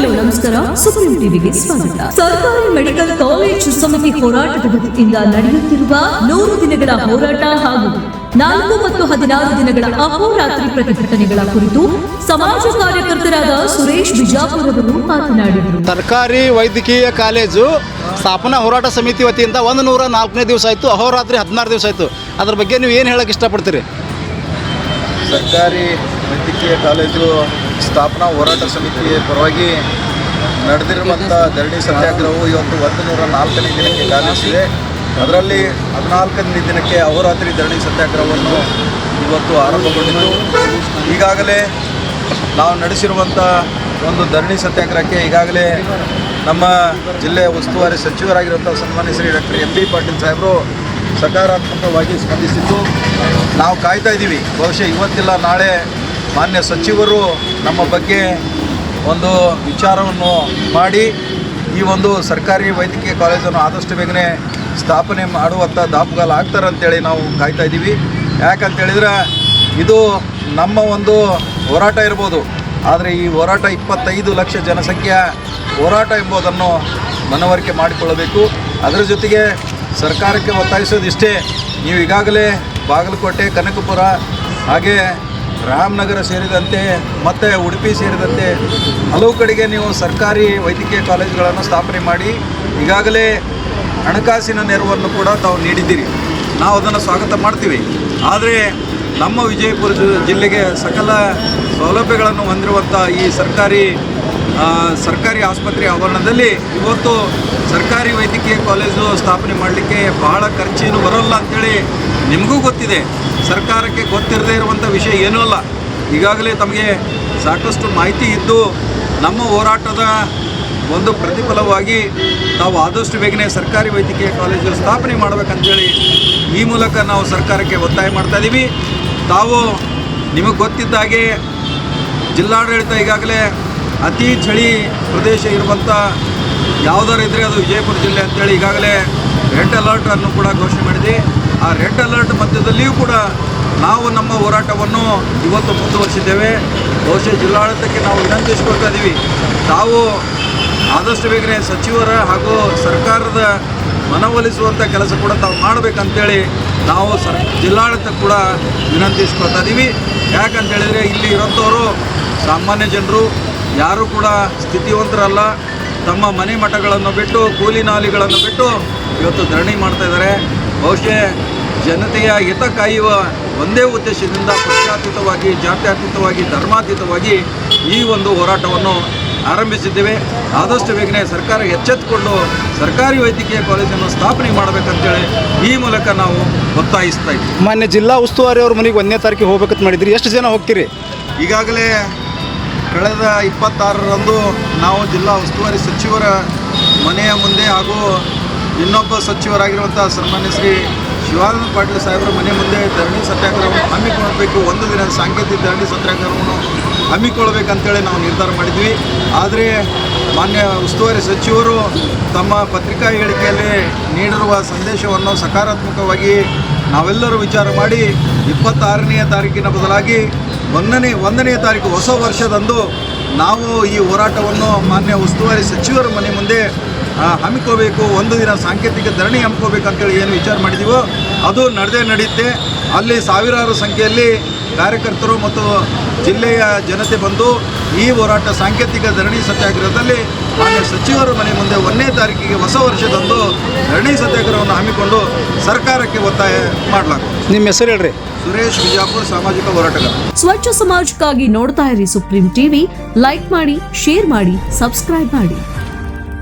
Hello ನಮಸ್ಕಾರ. Supreme ಟಿವಿಗೆ ಸ್ವಾಗತ. ಸರ್ಕಾರಿ ಮೆಡಿಕಲ್ ಕಾಲೇಜ್ ಸಮಿತಿ ಹೋರಾಟದ ವತಿಯಿಂದ ನಡೆಯುತ್ತಿರುವ 100 ದಿನಗಳ ಹೋರಾಟ ಹಾಗೂ 4 ಮತ್ತು 16 ದಿನಗಳ ಅಹೋರಾತ್ರಿ ಪ್ರತಿಭಟನೆಗಳ ಕುರಿತು ಸಮಾಜ ಕಾರ್ಯಕರ್ತರಾದ ಸುರೇಶ್ ಬಿಜಾಪುರ ಅವರು ಮಾತನಾಡಿದರು. ಸರ್ಕಾರಿ ವೈದ್ಯಕೀಯ ಕಾಲೇಜು ಸ್ಥಾಪನಾ ಹೋರಾಟ ಸಮಿತಿ ವತಿಯಿಂದ 104ನೇ ದಿವಸ ಆಯಿತು, ಅಹೋರಾತ್ರಿ 16 ದಿವಸ ಆಯಿತು. ಅದ್ರ ಬಗ್ಗೆ ನೀವು ಏನು ಹೇಳಕ್ಕೆ ಇಷ್ಟಪಡ್ತೀರಿ? ಸರ್ಕಾರಿ ವೈದ್ಯಕೀಯ ಕಾಲೇಜು ಸ್ಥಾಪನಾ ಹೋರಾಟ ಸಮಿತಿಯ ಪರವಾಗಿ ನಡೆದಿರುವಂಥ ಧರಣಿ ಸತ್ಯಾಗ್ರಹವು ಇವತ್ತು 104ನೇ ದಿನಕ್ಕೆ ಕಾಲಿಸಿದೆ. ಅದರಲ್ಲಿ 14ನೇ ದಿನಕ್ಕೆ ಅಹೋರಾತ್ರಿ ಧರಣಿ ಸತ್ಯಾಗ್ರಹವನ್ನು ಇವತ್ತು ಆರಂಭಗೊಂಡಿತು. ಈಗಾಗಲೇ ನಾವು ನಡೆಸಿರುವಂಥ ಒಂದು ಧರಣಿ ಸತ್ಯಾಗ್ರಹಕ್ಕೆ ಈಗಾಗಲೇ ನಮ್ಮ ಜಿಲ್ಲೆಯ ಉಸ್ತುವಾರಿ ಸಚಿವರಾಗಿರುವಂಥ ಸನ್ಮಾನ್ಯ Shri doctor M B Patil ಸಾಹೇಬರು ಸಕಾರಾತ್ಮಕವಾಗಿ ಸ್ಪಂದಿಸಿದ್ದು ನಾವು ಕಾಯ್ತಾ ಇದ್ದೀವಿ. ಬಹುಶಃ ಇವತ್ತಿಲ್ಲ ನಾಳೆ ಮಾನ್ಯ ಸಚಿವರು ನಮ್ಮ ಬಗ್ಗೆ ಒಂದು ವಿಚಾರವನ್ನು ಮಾಡಿ ಈ ಒಂದು ಸರ್ಕಾರಿ ವೈದ್ಯಕೀಯ ಕಾಲೇಜನ್ನು ಆದಷ್ಟು ಬೇಗನೆ ಸ್ಥಾಪನೆ ಮಾಡುವಂಥ ದಾಪುಗಾಲ ಆಗ್ತಾರಂತೇಳಿ ನಾವು ಕಾಯ್ತಾ ಇದ್ದೀವಿ. ಯಾಕಂತೇಳಿದರೆ ಇದು ನಮ್ಮ ಒಂದು ಹೋರಾಟ ಇರ್ಬೋದು, ಆದರೆ ಈ ಹೋರಾಟ 25 ಲಕ್ಷ ಜನಸಂಖ್ಯೆಯ ಹೋರಾಟ ಎಂಬುದನ್ನು ಮನವರಿಕೆ ಮಾಡಿಕೊಳ್ಳಬೇಕು. ಅದರ ಜೊತೆಗೆ ಸರ್ಕಾರಕ್ಕೆ ಒತ್ತಾಯಿಸೋದಿಷ್ಟೇ, ನೀವು ಈಗಾಗಲೇ ಬಾಗಲಕೋಟೆ, ಕನಕಪುರ, ಹಾಗೆ ರಾಮನಗರ ಸೇರಿದಂತೆ ಮತ್ತು ಉಡುಪಿ ಸೇರಿದಂತೆ ಹಲವು ಕಡೆಗೆ ನೀವು ಸರ್ಕಾರಿ ವೈದ್ಯಕೀಯ ಕಾಲೇಜುಗಳನ್ನು ಸ್ಥಾಪನೆ ಮಾಡಿ ಈಗಾಗಲೇ ಹಣಕಾಸಿನ ನೆರವನ್ನು ಕೂಡ ತಾವು ನೀಡಿದ್ದೀರಿ. ನಾವು ಅದನ್ನು ಸ್ವಾಗತ ಮಾಡ್ತೀವಿ. ಆದರೆ ನಮ್ಮ ವಿಜಯಪುರ ಜಿಲ್ಲೆಗೆ ಸಕಲ ಸೌಲಭ್ಯಗಳನ್ನು ಹೊಂದಿರುವಂಥ ಈ ಸರ್ಕಾರಿ ಆಸ್ಪತ್ರೆ ಆವರಣದಲ್ಲಿ ಇವತ್ತು ಸರ್ಕಾರಿ ವೈದ್ಯಕೀಯ ಕಾಲೇಜು ಸ್ಥಾಪನೆ ಮಾಡಲಿಕ್ಕೆ ಬಹಳ ಖರ್ಚೇನು ಬರೋಲ್ಲ ಅಂಥೇಳಿ ನಿಮಗೂ ಗೊತ್ತಿದೆ. ಸರ್ಕಾರಕ್ಕೆ ಗೊತ್ತಿರದೇ ಇರುವಂಥ ವಿಷಯ ಏನೂ ಅಲ್ಲ. ಈಗಾಗಲೇ ತಮಗೆ ಸಾಕಷ್ಟು ಮಾಹಿತಿ ಇದ್ದು ನಮ್ಮ ಹೋರಾಟದ ಒಂದು ಪ್ರತಿಫಲವಾಗಿ ತಾವು ಆದಷ್ಟು ಬೇಗನೆ ಸರ್ಕಾರಿ ವೈದ್ಯಕೀಯ ಕಾಲೇಜು ಸ್ಥಾಪನೆ ಮಾಡಬೇಕಂತೇಳಿ ಈ ಮೂಲಕ ನಾವು ಸರ್ಕಾರಕ್ಕೆ ಒತ್ತಾಯ ಮಾಡ್ತಾಯಿದ್ದೀವಿ. ತಾವು ನಿಮಗೆ ಗೊತ್ತಿದ್ದ ಹಾಗೆ ಜಿಲ್ಲಾಡಳಿತ ಈಗಾಗಲೇ ಅತಿ ಚಳಿ ಪ್ರದೇಶ ಇರುವಂಥ ಯಾವುದಾರು ಇದ್ದರೆ ಅದು ವಿಜಯಪುರ ಜಿಲ್ಲೆ ಅಂತೇಳಿ ಈಗಾಗಲೇ ರೆಡ್ ಅಲರ್ಟನ್ನು ಕೂಡ ಘೋಷಣೆ ಮಾಡಿದೆ. ಆ ರೆಡ್ ಅಲರ್ಟ್ ಮಧ್ಯದಲ್ಲಿಯೂ ಕೂಡ ನಾವು ನಮ್ಮ ಹೋರಾಟವನ್ನು ಇವತ್ತು ಮುಂದುವರಿಸಿದ್ದೇವೆ. ಬಹುಶಃ ಜಿಲ್ಲಾಡಳಿತಕ್ಕೆ ನಾವು ವಿನಂತಿಸ್ಕೊಳ್ತಾ ಇದ್ದೀವಿ, ತಾವು ಆದಷ್ಟು ಬೇಗನೆ ಸಚಿವರ ಹಾಗೂ ಸರ್ಕಾರದ ಮನವೊಲಿಸುವಂಥ ಕೆಲಸ ಕೂಡ ತಾವು ಮಾಡಬೇಕಂತೇಳಿ ನಾವು ಜಿಲ್ಲಾಡಳಿತ ಕೂಡ ವಿನಂತಿಸ್ಕೊಳ್ತಾ ಇದ್ದೀವಿ. ಯಾಕಂತೇಳಿದರೆ ಇಲ್ಲಿ ಇರೋಂಥವರು ಸಾಮಾನ್ಯ ಜನರು, ಯಾರೂ ಕೂಡ ಸ್ಥಿತಿವಂತರಲ್ಲ. ತಮ್ಮ ಮನೆ ಮಠಗಳನ್ನು ಬಿಟ್ಟು, ಕೂಲಿ ನಾಲಿಗಳನ್ನು ಬಿಟ್ಟು ಇವತ್ತು ಧರಣಿ ಮಾಡ್ತಾ ಇದ್ದಾರೆ. ಬಹುಶಃ ಜನತೆಯ ಹಿತ ಕಾಯುವ ಒಂದೇ ಉದ್ದೇಶದಿಂದ ಪಕ್ಷಾತೀತವಾಗಿ, ಜಾತ್ಯತೀತವಾಗಿ, ಧರ್ಮಾತೀತವಾಗಿ ಈ ಒಂದು ಹೋರಾಟವನ್ನು ಆರಂಭಿಸಿದ್ದೇವೆ. ಆದಷ್ಟು ಬೇಗನೆ ಸರ್ಕಾರ ಎಚ್ಚೆತ್ತುಕೊಂಡು ಸರ್ಕಾರಿ ವೈದ್ಯಕೀಯ ಕಾಲೇಜನ್ನು ಸ್ಥಾಪನೆ ಮಾಡಬೇಕಂತೇಳಿ ಈ ಮೂಲಕ ನಾವು ಒತ್ತಾಯಿಸ್ತಾ ಇದ್ದೀವಿ. ಮಾನ್ಯ ಜಿಲ್ಲಾ ಉಸ್ತುವಾರಿ ಅವ್ರ ಮನೆಗೆ 1ನೇ ತಾರೀಕಿಗೆ ಹೋಗ್ಬೇಕಂತ ಮಾಡಿದ್ರಿ, ಎಷ್ಟು ಜನ ಹೋಗ್ತೀರಿ? ಈಗಾಗಲೇ ಕಳೆದ 26ರಂದು ನಾವು ಜಿಲ್ಲಾ ಉಸ್ತುವಾರಿ ಸಚಿವರ ಮನೆಯ ಮುಂದೆ ಹಾಗೂ ಇನ್ನೊಬ್ಬ ಸಚಿವರಾಗಿರುವಂಥ ಸನ್ಮಾನ್ಯ ಶ್ರೀ ಶಿವಾನಂದ ಪಾಟೀಲ್ ಸಾಹೇಬರ ಮನೆ ಮುಂದೆ ಧರಣಿ ಸತ್ಯಾಗ್ರಹವನ್ನು ಹಮ್ಮಿಕೊಳ್ಳಬೇಕು, 1 ದಿನ ಸಾಂಕೇತಿಕ ಧರಣಿ ಸತ್ಯಾಗ್ರಹವನ್ನು ಹಮ್ಮಿಕೊಳ್ಳಬೇಕಂತೇಳಿ ನಾವು ನಿರ್ಧಾರ ಮಾಡಿದ್ವಿ. ಆದರೆ ಮಾನ್ಯ ಉಸ್ತುವಾರಿ ಸಚಿವರು ತಮ್ಮ ಪತ್ರಿಕಾ ಹೇಳಿಕೆಯಲ್ಲಿ ನೀಡಿರುವ ಸಂದೇಶವನ್ನು ಸಕಾರಾತ್ಮಕವಾಗಿ ನಾವೆಲ್ಲರೂ ವಿಚಾರ ಮಾಡಿ 26ನೇ ತಾರೀಕಿನ ಬದಲಾಗಿ 1ನೇ ತಾರೀಕು ಹೊಸ ವರ್ಷದಂದು ನಾವು ಈ ಹೋರಾಟವನ್ನು ಮಾನ್ಯ ಉಸ್ತುವಾರಿ ಸಚಿವರ ಮನೆ ಮುಂದೆ ಹಮ್ಮಿಕೋಬೇಕು, 1 ದಿನ ಸಾಂಕೇತಿಕ ಧರಣಿ ಹಮ್ಮಿಕೋಬೇಕಂತೇಳಿ ಏನು ವಿಚಾರ ಮಾಡಿದ್ದೀವೋ ಅದು ನಡೆಯುತ್ತೆ. ಅಲ್ಲಿ ಸಾವಿರಾರು ಸಂಖ್ಯೆಯಲ್ಲಿ ಕಾರ್ಯಕರ್ತರು ಮತ್ತು ಜಿಲ್ಲೆಯ ಜನತೆ ಬಂದು ಈ ಹೋರಾಟ ಸಾಂಕೇತಿಕ ಧರಣಿ ಸತ್ಯಾಗ್ರಹದಲ್ಲಿ ಮಾನ್ಯ ಸಚಿವರ ಮನೆ ಮುಂದೆ 1ನೇ ತಾರೀಕಿಗೆ ಹೊಸ ವರ್ಷದಂದು ಧರಣಿ ಸತ್ಯಾಗ್ರಹವನ್ನು ಹಮ್ಮಿಕೊಂಡು ಸರ್ಕಾರಕ್ಕೆ ಒತ್ತಾಯ ಮಾಡಲಾಗುವುದು. ನಿಮ್ಮ ಹೆಸರು ಹೇಳ್ರಿ? ಸುರೇಶ್ ಬಿಜಾಪುರ, ಸಾಮಾಜಿಕ ಹೋರಾಟಗಾರ. ಸ್ವಚ್ಛ ಸಮಾಜಕ್ಕಾಗಿ ನೋಡ್ತಾ ಇರಿ ಸುಪ್ರೀಂ ಟಿವಿ. ಲೈಕ್ ಮಾಡಿ, ಶೇರ್ ಮಾಡಿ, ಸಬ್ಸ್ಕ್ರೈಬ್ ಮಾಡಿ.